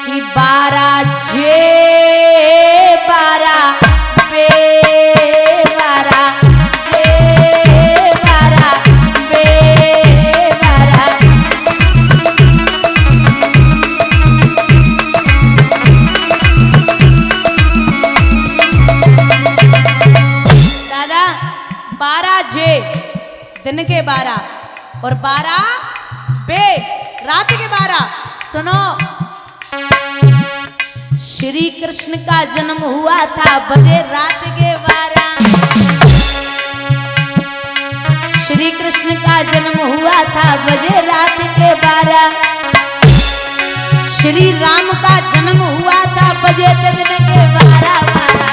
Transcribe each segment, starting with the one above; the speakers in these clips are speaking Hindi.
कि 12 जे 12 बे 12 जे 12 बे 12। दादा 12 जे दिन के 12 और 12 बे रात के 12। सुनो, श्री कृष्ण का जन्म हुआ था बजे रात के 12। श्री कृष्ण का जन्म हुआ था बजे रात के 12। श्री राम का जन्म हुआ था बजे दिन के 12 12।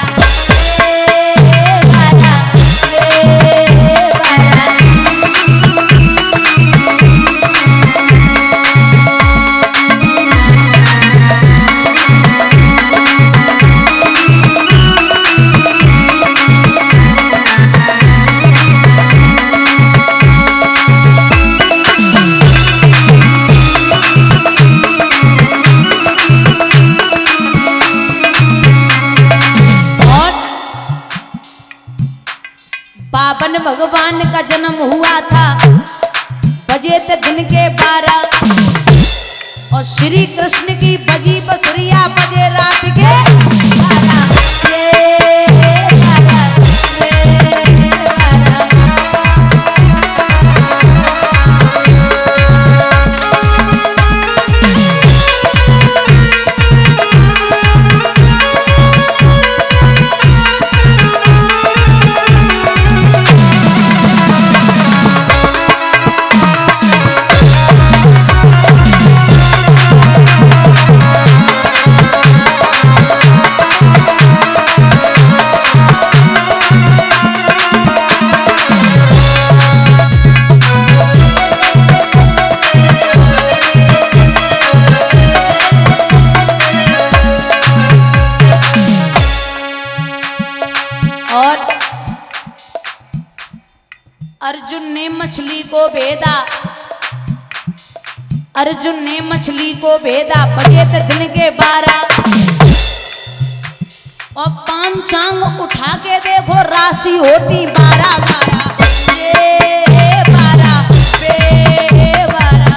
बावन भगवान का जन्म हुआ था बजे थे दिन के 12। और श्री कृष्ण की बजी बसुरिया बजे रात के 12। और अर्जुन ने मछली को भेदा, अर्जुन ने मछली को भेदा बजे थे दिन के 12। और पांचांग उठा के देखो राशि होती 12 12 बे 12 बे 12।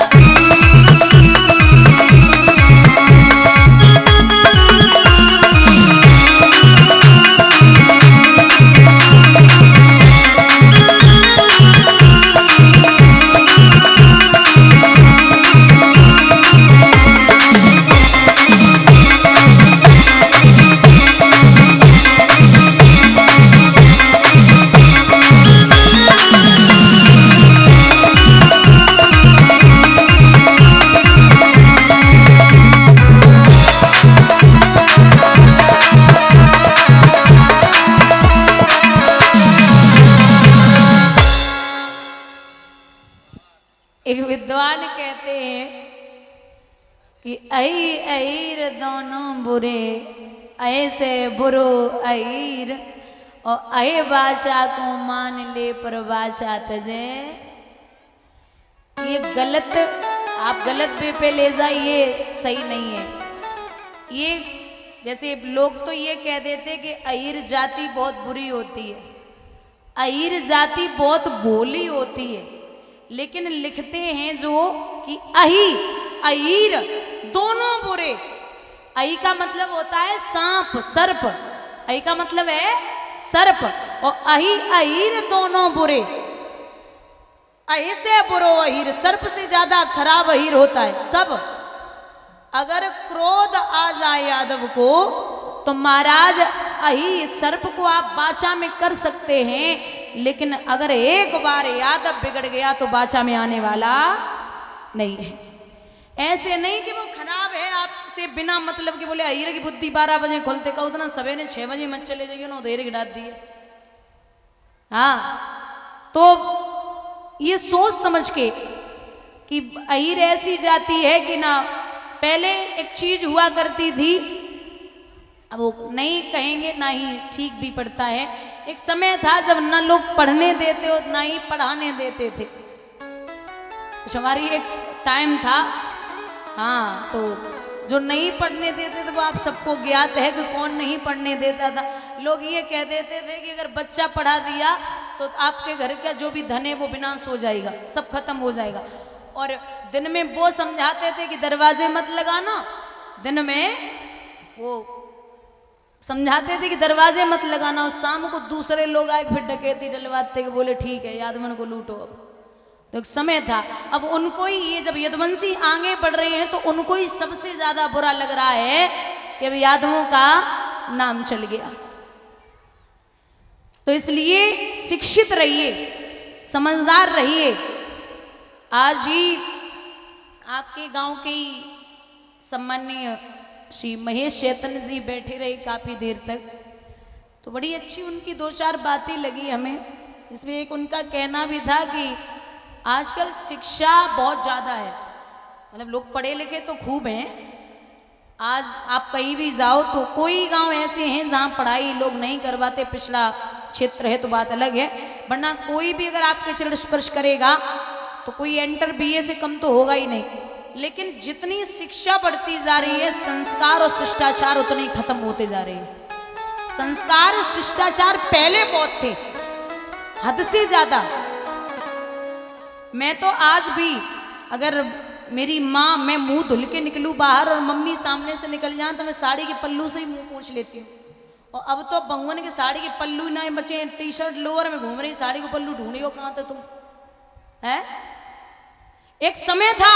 एक विद्वान कहते हैं कि अहीर दोनों बुरे, ऐसे बुरो अहीर और अहे भाषा को मान ले पर भाषा तजे। ये गलत, आप गलत पे ले जाइए, सही नहीं है ये। जैसे लोग तो ये कह देते कि अहीर जाति बहुत बुरी होती है, अहीर जाति बहुत भोली होती है, लेकिन लिखते हैं जो कि अही अहीर दोनों बुरे। अही का मतलब होता है सांप सर्प, अही का मतलब है सर्प। और अही अहीर दोनों बुरे, अही से बुरो अहीर, सर्प से ज्यादा खराब अहीर होता है। कब? अगर क्रोध आ जाए यादव को तो महाराज अही सर्प को आप बाचा में कर सकते हैं, लेकिन अगर एक बार यादव बिगड़ गया तो बाचा में आने वाला नहीं है। ऐसे नहीं कि वो खराब है आपसे बिना मतलब के बोले अहीर की बुद्धि 12 बजे खोलते कहो तो ना सवेरे 6 बजे मत चले जाइए ना, उधेरे गिरा दिए। हाँ, तो ये सोच समझ के कि अहीर ऐसी जाति है कि ना, पहले एक चीज हुआ करती थी, अब वो नहीं कहेंगे ना ही ठीक भी पड़ता है। एक समय था जब ना लोग पढ़ने देते और ना ही पढ़ाने देते थे। कुछ हमारी एक टाइम था, हाँ, तो जो नहीं पढ़ने देते थे वो आप सबको ज्ञात है कि कौन नहीं पढ़ने देता था। लोग ये कह देते थे कि अगर बच्चा पढ़ा दिया तो आपके घर का जो भी धन है वो विनाश हो जाएगा, सब खत्म हो जाएगा। और दिन में वो समझाते थे कि दरवाजे मत लगाना, दिन में वो समझाते थे कि दरवाजे मत लगाना, और शाम को दूसरे लोग आए फिर डकैती डलवाते कि बोले ठीक है यादवन को लूटो। अब तो एक समय था, अब उनको ही ये जब यदुवंशी आगे बढ़ रहे हैं तो उनको ही सबसे ज्यादा बुरा लग रहा है कि अब यादवों का नाम चल गया। तो इसलिए शिक्षित रहिए, समझदार रहिए। आज ही आपके गांव के ही सम्माननीय श्री महेश चैतन्य जी बैठे रहे काफी देर तक, तो बड़ी अच्छी उनकी दो चार बातें लगी हमें। इसमें एक उनका कहना भी था कि आजकल शिक्षा बहुत ज़्यादा है, मतलब लोग पढ़े लिखे तो खूब हैं। आज आप कहीं भी जाओ तो कोई गांव ऐसे हैं जहां पढ़ाई लोग नहीं करवाते, पिछड़ा क्षेत्र है तो बात अलग है, वरना कोई भी अगर आपके चरण स्पर्श करेगा तो कोई एंटर बीए से कम तो होगा ही नहीं। लेकिन जितनी शिक्षा बढ़ती जा रही है, संस्कार और शिष्टाचार उतने ही खत्म होते जा रहे हैं। संस्कार शिष्टाचार पहले बहुत थे, हद से ज्यादा। मैं तो आज भी अगर मेरी माँ, मैं मुंह धुल के निकलूँ बाहर और मम्मी सामने से निकल जाए तो मैं साड़ी के पल्लू से ही मुंह पोंछ लेती हूँ। और अब तो बहुवन के साड़ी के पल्लू ना बचे, टी शर्ट लोअर में घूम रही, साड़ी को पल्लू ढूंढी हो कहाँ थे तुम है। एक समय था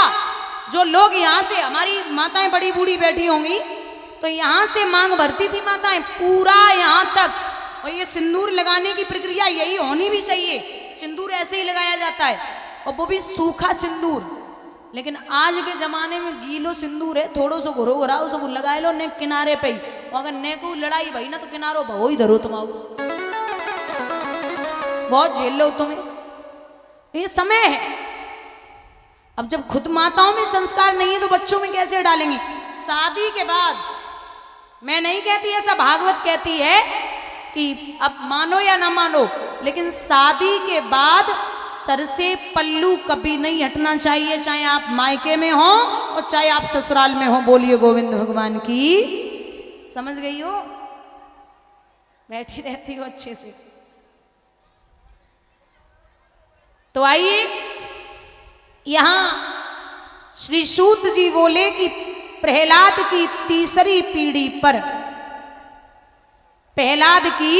जो लोग यहाँ से, हमारी माताएं बड़ी बूढ़ी बैठी होंगी तो यहाँ से मांग भरती थी माताएं पूरा यहाँ तक। और ये सिंदूर लगाने की प्रक्रिया यही होनी भी चाहिए, सिंदूर ऐसे ही लगाया जाता है, और वो भी सूखा सिंदूर। लेकिन आज के जमाने में गीलो सिंदूर है, थोड़ो सो घुरो घुराओ सब लगाए लो ने किनारे पे ही, और अगर ने को लड़ाई भई ना तो किनारो भवो ही धरो तुम, बहुत झेल लो तुम्हें। ये समय है। अब जब खुद माताओं में संस्कार नहीं है तो बच्चों में कैसे डालेंगी। शादी के बाद, मैं नहीं कहती ऐसा, भागवत कहती है कि अब मानो या ना मानो, लेकिन शादी के बाद सर से पल्लू कभी नहीं हटना चाहिए, चाहे आप मायके में हो और चाहे आप ससुराल में हो। बोलिए गोविंद भगवान की। समझ गई हो? बैठी रहती हो अच्छे से। तो आइए, यहां श्री सूत जी बोले कि प्रहलाद की तीसरी पीढ़ी पर, प्रहलाद की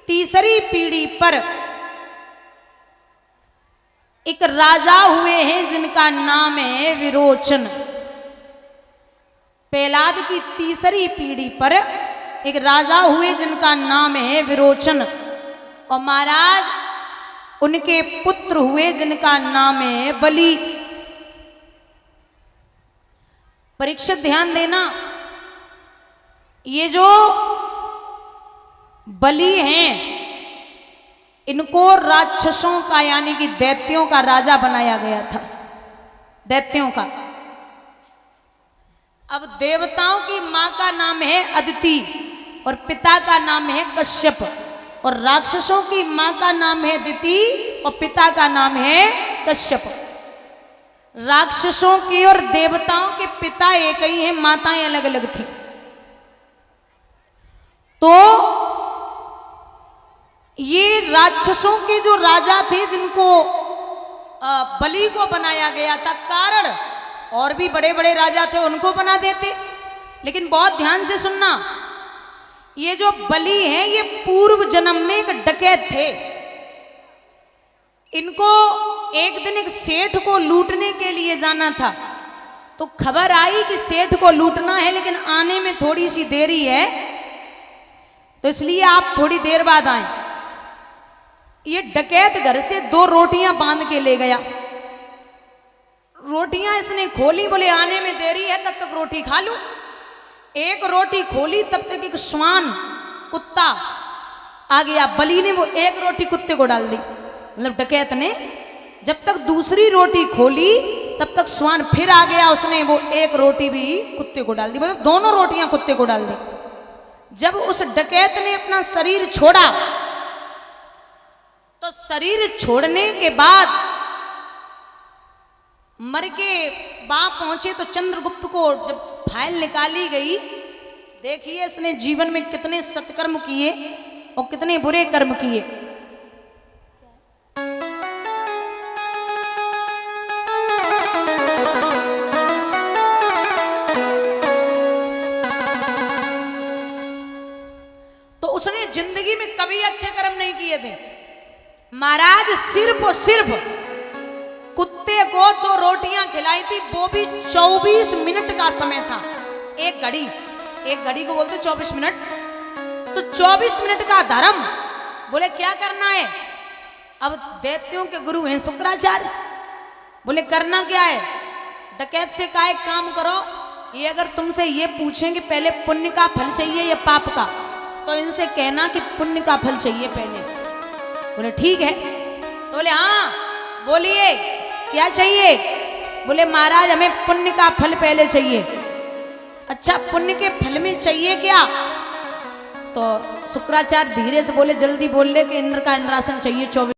तीसरी पीढ़ी पर एक राजा हुए हैं जिनका नाम है विरोचन। प्रहलाद की तीसरी पीढ़ी पर एक राजा हुए जिनका नाम है विरोचन, और महाराज उनके पुत्र हुए जिनका नाम है बलि। परीक्षित ध्यान देना, ये जो बलि हैं इनको राक्षसों का यानी कि दैत्यों का राजा बनाया गया था, दैत्यों का। अब देवताओं की मां का नाम है अदिति और पिता का नाम है कश्यप, और राक्षसों की मां का नाम है दिति और पिता का नाम है कश्यप। राक्षसों के और देवताओं के पिता एक ही हैं, माताएं अलग अलग थी। तो ये राक्षसों के जो राजा थे जिनको बलि को बनाया गया था, कारण और भी बड़े बड़े राजा थे उनको बना देते, लेकिन बहुत ध्यान से सुनना, ये जो बलि हैं ये पूर्व जन्म में एक डकैत थे। इनको एक दिन एक सेठ को लूटने के लिए जाना था, तो खबर आई कि सेठ को लूटना है लेकिन आने में थोड़ी सी देरी है, तो इसलिए आप थोड़ी देर बाद आए। ये डकैत घर से 2 रोटियां बांध के ले गया। रोटियां इसने खोली, बोले आने में देरी है तब तक रोटी खा लूं। एक रोटी खोली तब तक एक श्वान कुत्ता आ गया। बलि ने वो एक रोटी कुत्ते को डाल दी, मतलब डकैत ने। जब तक दूसरी रोटी खोली तब तक श्वान फिर आ गया, उसने वो एक रोटी भी कुत्ते को डाल दी, मतलब दोनों रोटियां कुत्ते को डाल दी। जब उस डकैत ने अपना शरीर छोड़ा तो शरीर छोड़ने के बाद मर के वहां पहुंचे तो चंद्रगुप्त को जब फाइल निकाली गई, देखिए इसने जीवन में कितने सत्कर्म किए और कितने बुरे कर्म किए। तो उसने जिंदगी में कभी अच्छे कर्म नहीं किए थे। महाराज सिर्फ और सिर्फ कुत्ते को 2 रोटियां खिलाई थी, वो भी 24 मिनट का समय था। एक घड़ी को बोलते 24 मिनट, तो 24 मिनट का धर्म। बोले क्या करना है? अब दैत्यों के गुरु हैं शुक्राचार्य, बोले करना क्या है? डकैत से कहा एक काम करो, ये अगर तुमसे ये पूछें कि पहले पुण्य का फल चाहिए या पाप का, तो इनसे कहना कि पुण्य का फल चाहिए पहले। बोले ठीक है। तो बोले हाँ बोलिए क्या चाहिए? बोले महाराज हमें पुण्य का फल पहले चाहिए। अच्छा पुण्य के फल में चाहिए क्या? तो शुक्राचार्य धीरे से बोले, जल्दी बोल ले कि इंद्र का इंद्रासन चाहिए 24